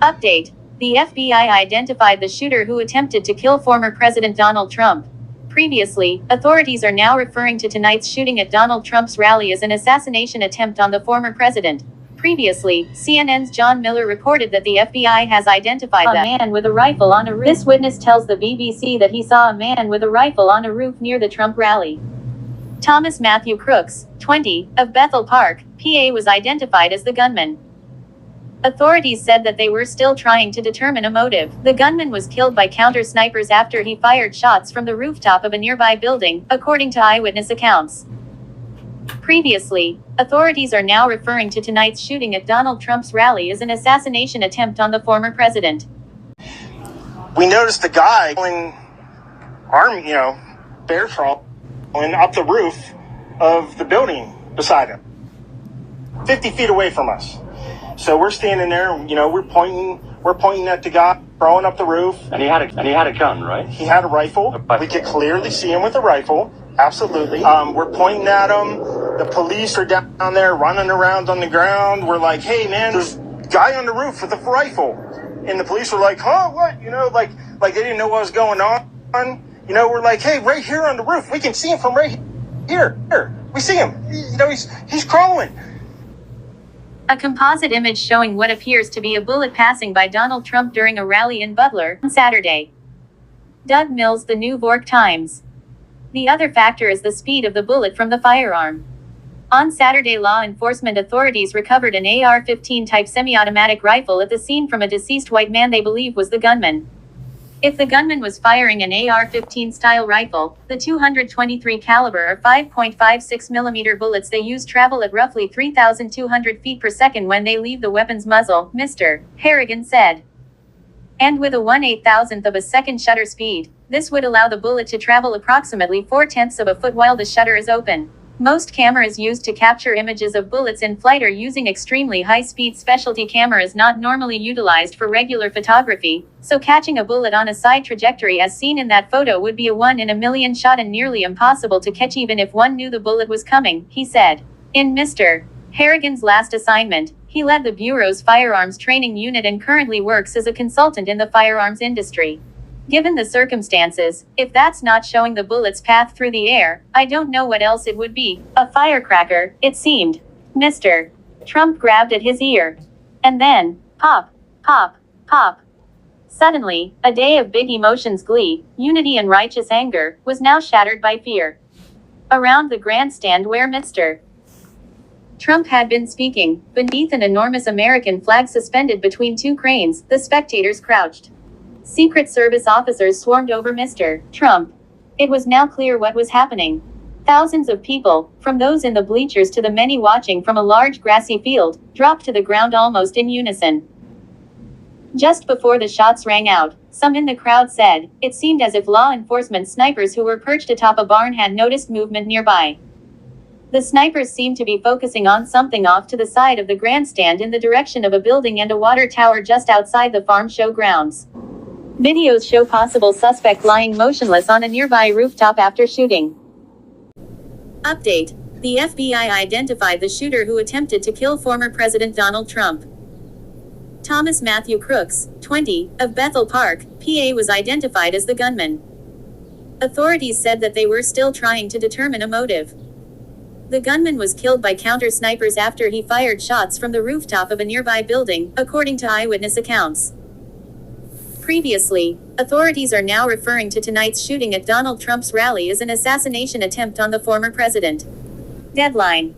Update. The FBI identified the shooter who attempted to kill former President Donald Trump. Previously, authorities are now referring to tonight's shooting at Donald Trump's rally as an assassination attempt on the former president. Previously, CNN's John Miller reported that the FBI has identified a man with a rifle on a roof. This witness tells the BBC that he saw a man with a rifle on a roof near the Trump rally. Thomas Matthew Crooks, 20, of Bethel Park, PA, was identified as the gunman. Authorities said that they were still trying to determine a motive. The gunman was killed by counter-snipers after he fired shots from the rooftop of a nearby building, according to eyewitness accounts. Previously, authorities are now referring to tonight's shooting at Donald Trump's rally as an assassination attempt on the former president. We noticed the guy going bear crawling up the roof of the building beside him, 50 feet away from us. So we're standing there, we're pointing at the guy crawling up the roof. And he had a gun, right? He had a rifle. We could clearly see him with a rifle. Absolutely. We're pointing at him. The police are down there running around on the ground. We're like, hey man, there's a guy on the roof with a rifle. And the police were like, huh, what? Like they didn't know what was going on. We're like, hey, right here on the roof. We can see him from right here. We see him. He's crawling. A composite image showing what appears to be a bullet passing by Donald Trump during a rally in Butler on Saturday. Doug Mills, The New York Times. The other factor is the speed of the bullet from the firearm. On Saturday, law enforcement authorities recovered an AR-15 type semi-automatic rifle at the scene from a deceased white man they believe was the gunman. If the gunman was firing an AR-15 style rifle, the 223 caliber or 5.56 mm bullets they use travel at roughly 3,200 feet per second when they leave the weapon's muzzle, Mr. Harrigan said. And with a 1/8,000th of a second shutter speed, this would allow the bullet to travel approximately 4/10 of a foot while the shutter is open. Most cameras used to capture images of bullets in flight are using extremely high-speed specialty cameras not normally utilized for regular photography, so catching a bullet on a side trajectory as seen in that photo would be a 1 in a million shot and nearly impossible to catch even if one knew the bullet was coming, he said. In Mr. Harrigan's last assignment, he led the Bureau's firearms training unit and currently works as a consultant in the firearms industry. Given the circumstances, if that's not showing the bullet's path through the air, I don't know what else it would be. A firecracker, it seemed. Mr. Trump grabbed at his ear. And then, pop, pop, pop. Suddenly, a day of big emotions, glee, unity and righteous anger, was now shattered by fear. Around the grandstand where Mr. Trump had been speaking, beneath an enormous American flag suspended between two cranes, the spectators crouched. Secret Service officers swarmed over Mr. Trump. It was now clear what was happening. Thousands of people, from those in the bleachers to the many watching from a large grassy field, dropped to the ground almost in unison. Just before the shots rang out, some in the crowd said, it seemed as if law enforcement snipers who were perched atop a barn had noticed movement nearby. The snipers seemed to be focusing on something off to the side of the grandstand in the direction of a building and a water tower just outside the farm show grounds. Videos show possible suspect lying motionless on a nearby rooftop after shooting. Update. The FBI identified the shooter who attempted to kill former President Donald Trump. Thomas Matthew Crooks, 20, of Bethel Park, PA, was identified as the gunman. Authorities said that they were still trying to determine a motive. The gunman was killed by counter-snipers after he fired shots from the rooftop of a nearby building, according to eyewitness accounts. Previously, authorities are now referring to tonight's shooting at Donald Trump's rally as an assassination attempt on the former president. Deadline.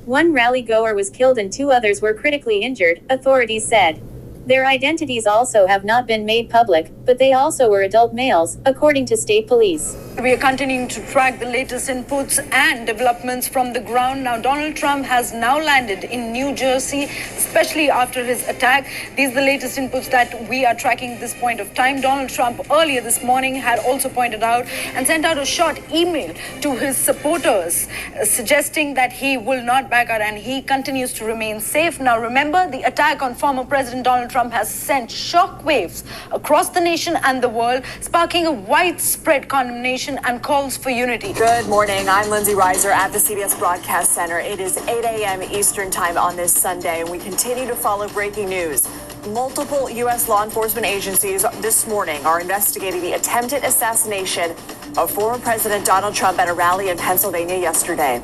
One rally-goer was killed and 2 others were critically injured, authorities said. Their identities also have not been made public, but they also were adult males, according to state police. We are continuing to track the latest inputs and developments from the ground. Now, Donald Trump has now landed in New Jersey, especially after his attack. These are the latest inputs that we are tracking at this point of time. Donald Trump earlier this morning had also pointed out and sent out a short email to his supporters, suggesting that he will not back out and he continues to remain safe. Now, remember, the attack on former President Donald Trump has sent shockwaves across the nation and the world, sparking a widespread condemnation and calls for unity. Good morning. I'm Lindsay Reiser at the CBS Broadcast Center. It is 8 a.m. Eastern Time on this Sunday, and we continue to follow breaking news. Multiple U.S. law enforcement agencies this morning are investigating the attempted assassination of former President Donald Trump at a rally in Pennsylvania yesterday.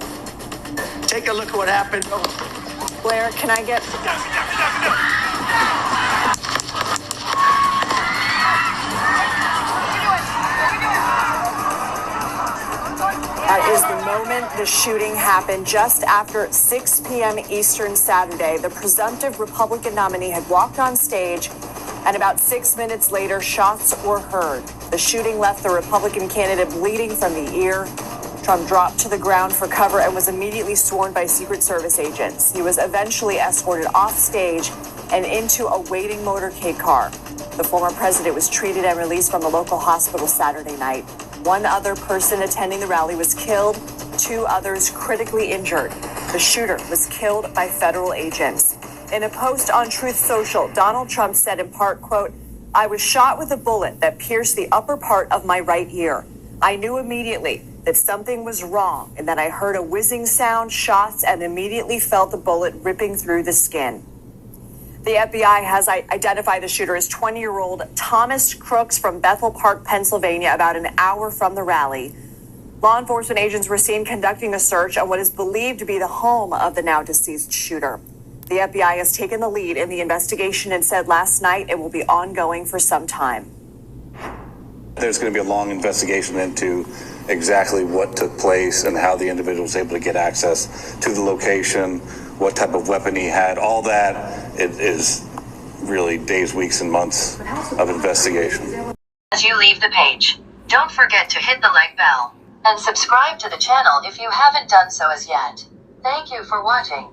Take a look at what happened. Blair, can I get... That is the moment the shooting happened just after 6 p.m. Eastern Saturday. The presumptive Republican nominee had walked on stage, and about 6 minutes later, shots were heard. The shooting left the Republican candidate bleeding from the ear. Trump dropped to the ground for cover and was immediately sworn by Secret Service agents. He was eventually escorted off stage and into a waiting motorcade car. The former president was treated and released from a local hospital Saturday night. One other person attending the rally was killed, 2 others critically injured. The shooter was killed by federal agents. In a post on Truth Social, Donald Trump said in part, quote, "I was shot with a bullet that pierced the upper part of my right ear. I knew immediately that something was wrong and that I heard a whizzing sound, shots, and immediately felt the bullet ripping through the skin." The FBI has identified the shooter as 20-year-old Thomas Crooks from Bethel Park, Pennsylvania, about an hour from the rally. Law enforcement agents were seen conducting a search on what is believed to be the home of the now deceased shooter. The FBI has taken the lead in the investigation and said last night it will be ongoing for some time. There's going to be a long investigation into exactly what took place and how the individual was able to get access to the location, what type of weapon he had, all that. It is really days, weeks, and months of investigation. As you leave the page, don't forget to hit the like bell and subscribe to the channel if you haven't done so as yet. Thank you for watching.